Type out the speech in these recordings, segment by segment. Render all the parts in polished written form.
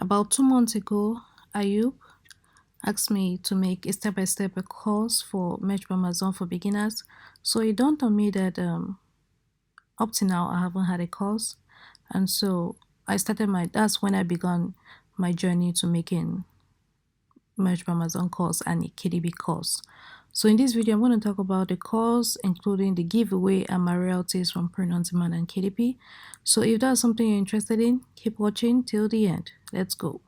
About 2 months ago, Ayub asked me to make a step-by-step course for Merch by Amazon for beginners. So it dawned on me that up to now I haven't had a course, and so that's when I began my journey to making Merch by Amazon course and a KDP course. So in this video, I'm going to talk about the course, including the giveaway and my royalties from Print on Demand and KDP. So if that's something you're interested in, keep watching till the end. Let's go.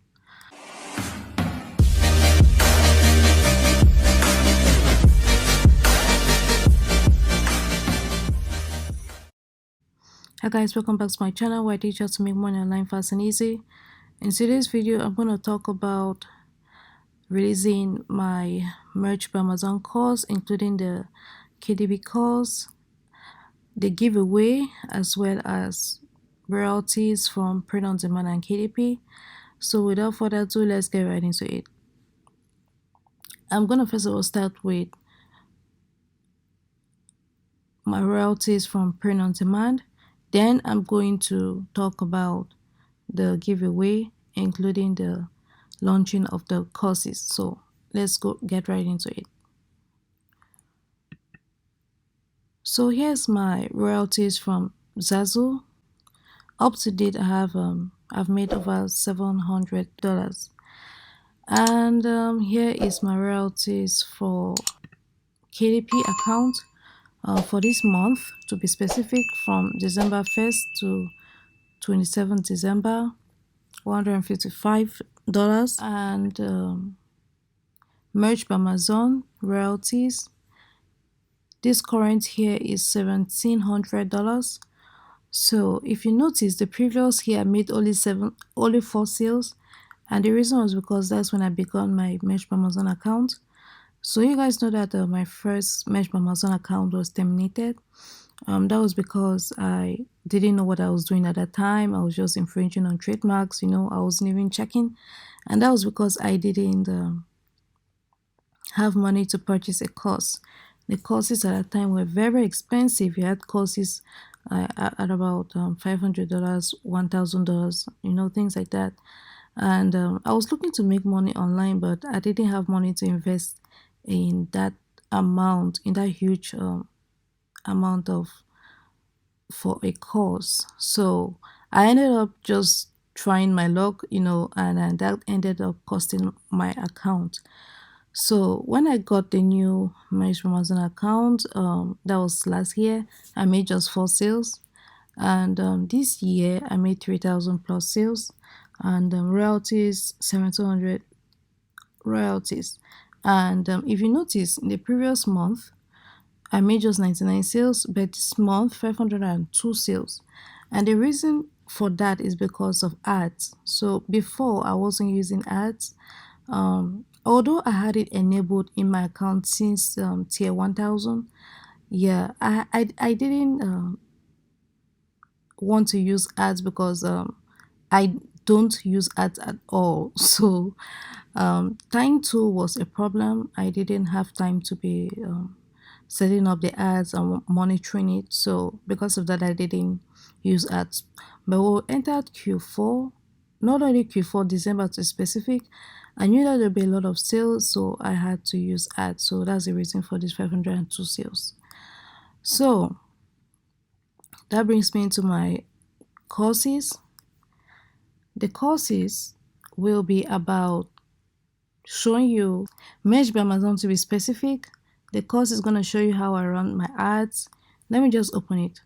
Hi guys, welcome back to my channel where I teach you how to make money online fast and easy. In today's video, I'm going to talk about releasing my Merch by Amazon course, including the KDP course, the giveaway, as well as royalties from Print on Demand and KDP. So without further ado, let's get right into it. I'm going to first of all start with my royalties from Print on Demand. Then I'm going to talk about the giveaway, including the launching of the courses. So let's get right into it. So here's my royalties from Zazzle. Up to date, I've made over $700, and here is my royalties for KDP account for this month, to be specific, from December 1st to 27th December, $155, and Merch by Amazon royalties. This current here is $1,700. So if you notice, the previous year I made only 4 sales, and the reason was because that's when I began my Merch by Amazon account. So you guys know that my first Merch by Amazon account was terminated. That was because I didn't know what I was doing at that time. I was just infringing on trademarks, I wasn't even checking, and that was because I didn't have money to purchase a course. The courses at that time were very expensive. You had courses at about $500, $1,000, things like that. And I was looking to make money online, but I didn't have money to invest in that amount, in that huge amount for a course. So I ended up just trying my luck, and that ended up costing my account. So when I got the new Merch by Amazon account, that was last year, I made just 4 sales, and this year I made 3,000 plus sales, and royalties 700 royalties. And if you notice, in the previous month I made just 99 sales, but this month 502 sales, and the reason for that is because of ads. So before, I wasn't using ads. Although I had it enabled in my account since tier 1000, yeah, I didn't want to use ads because I don't use ads at all. So time too was a problem. I didn't have time to be setting up the ads and monitoring it. So because of that, I didn't use ads. But we entered Q4, not only Q4, December to specific. I knew that there'd be a lot of sales, so I had to use ads. So that's the reason for this 502 sales. So that brings me into my courses. The courses will be about showing you Merch by Amazon, to be specific. The course is going to show you how I run my ads. Let me just open it.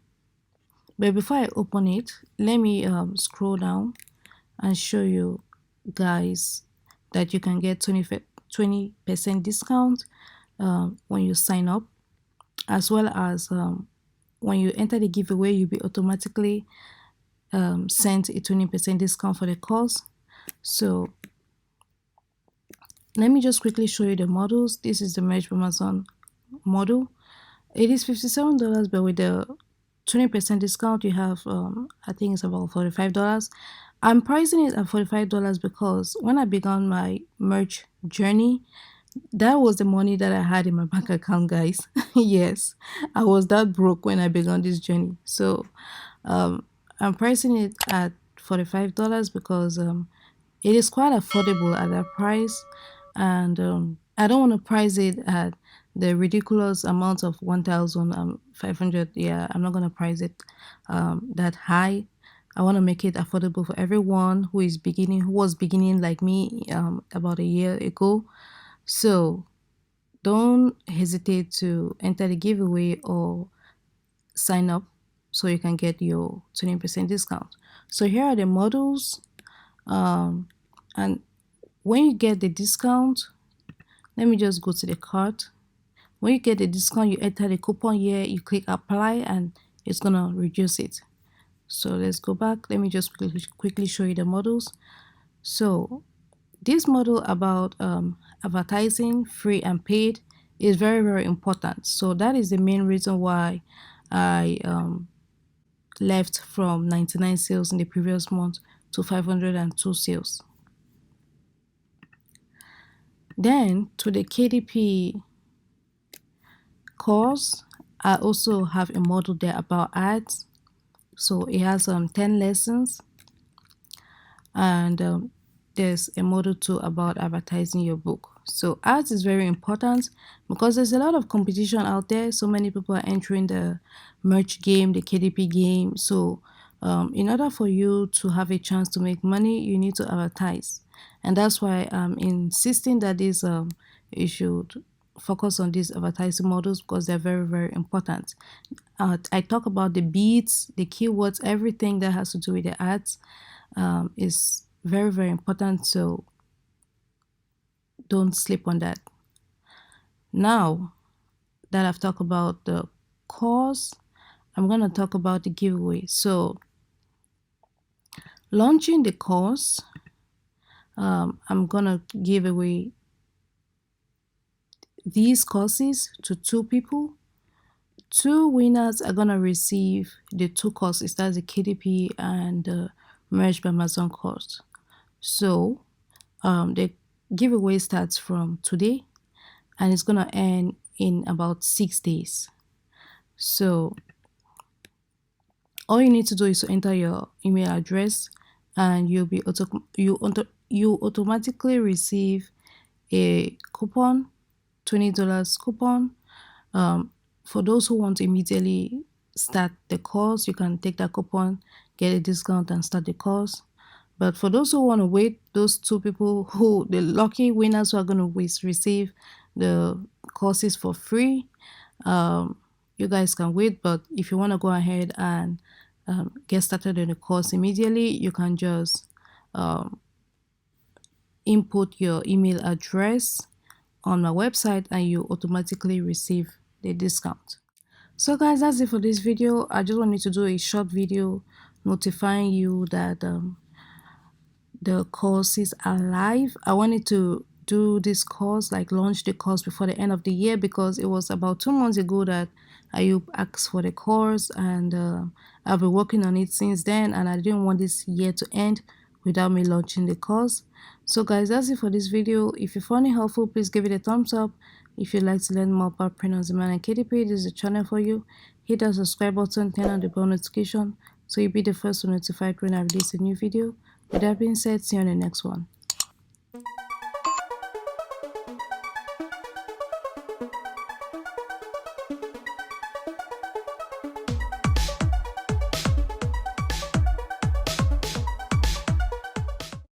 But before I open it, let me scroll down and show you guys that you can get 20% discount when you sign up, as well as when you enter the giveaway, you'll be automatically sent a 20% discount for the course. So let me just quickly show you the models. This is the Merch by Amazon model. It is $57, but with the 20% discount, you have I think it's about $45. I'm pricing it at $45 because when I began my merch journey, that was the money that I had in my bank account, guys. Yes, I was that broke when I began this journey. So I'm pricing it at $45 because it is quite affordable at that price, and I don't want to price it at the ridiculous amount of 1,500. Yeah, I'm not gonna price it that high. I want to make it affordable for everyone who was beginning like me about a year ago. So don't hesitate to enter the giveaway or sign up so you can get your 20% discount. So here are the models. And when you get the discount, let me just go to the cart. When you get the discount, you enter the coupon here, you click apply, and it's gonna reduce it. So let's go back. Let me just quickly show you the models. So this model about advertising, free and paid, is very, very important. So that is the main reason why I left from 99 sales in the previous month to 502 sales. Then to the KDP course, I also have a model there about ads. So it has 10 lessons, and there's a model too about advertising your book. So ads is very important because there's a lot of competition out there. So many people are entering the merch game, the KDP game. So in order for you to have a chance to make money, you need to advertise, and that's why I'm insisting that this you should focus on these advertising models because they're very, very important. I talk about the beats, the keywords, everything that has to do with the ads is very, very important. So don't sleep on that. Now that I've talked about the course, I'm going to talk about the giveaway. So launching the course, I'm going to give away these courses to 2 people. 2 winners are going to receive the 2 courses. That's the KDP and the Merge by Amazon course. So the giveaway starts from today and it's going to end in about 6 days. So all you need to do is to enter your email address and you automatically receive a coupon, $20 coupon. For those who want to immediately start the course, you can take that coupon, get a discount and start the course. But for those who want to wait, those 2 people the lucky winners who are going to receive the courses for free, you guys can wait. But if you want to go ahead and get started on the course immediately, you can just input your email address on my website and you automatically receive the discount. So guys, that's it for this video. I just wanted to do a short video notifying you that the courses are live. I wanted to do this course, like launch the course before the end of the year, because it was about 2 months ago that Ayub asked for the course, and I've been working on it since then, and I didn't want this year to end without me launching the course. So guys, that's it for this video. If you found it helpful, please give it a thumbs up. If you'd like to learn more about print on demand and KDP, this is the channel for you. Hit the subscribe button, turn on the bell notification so you'll be the first to notified when I release a new video. With that being said, see you on the next one.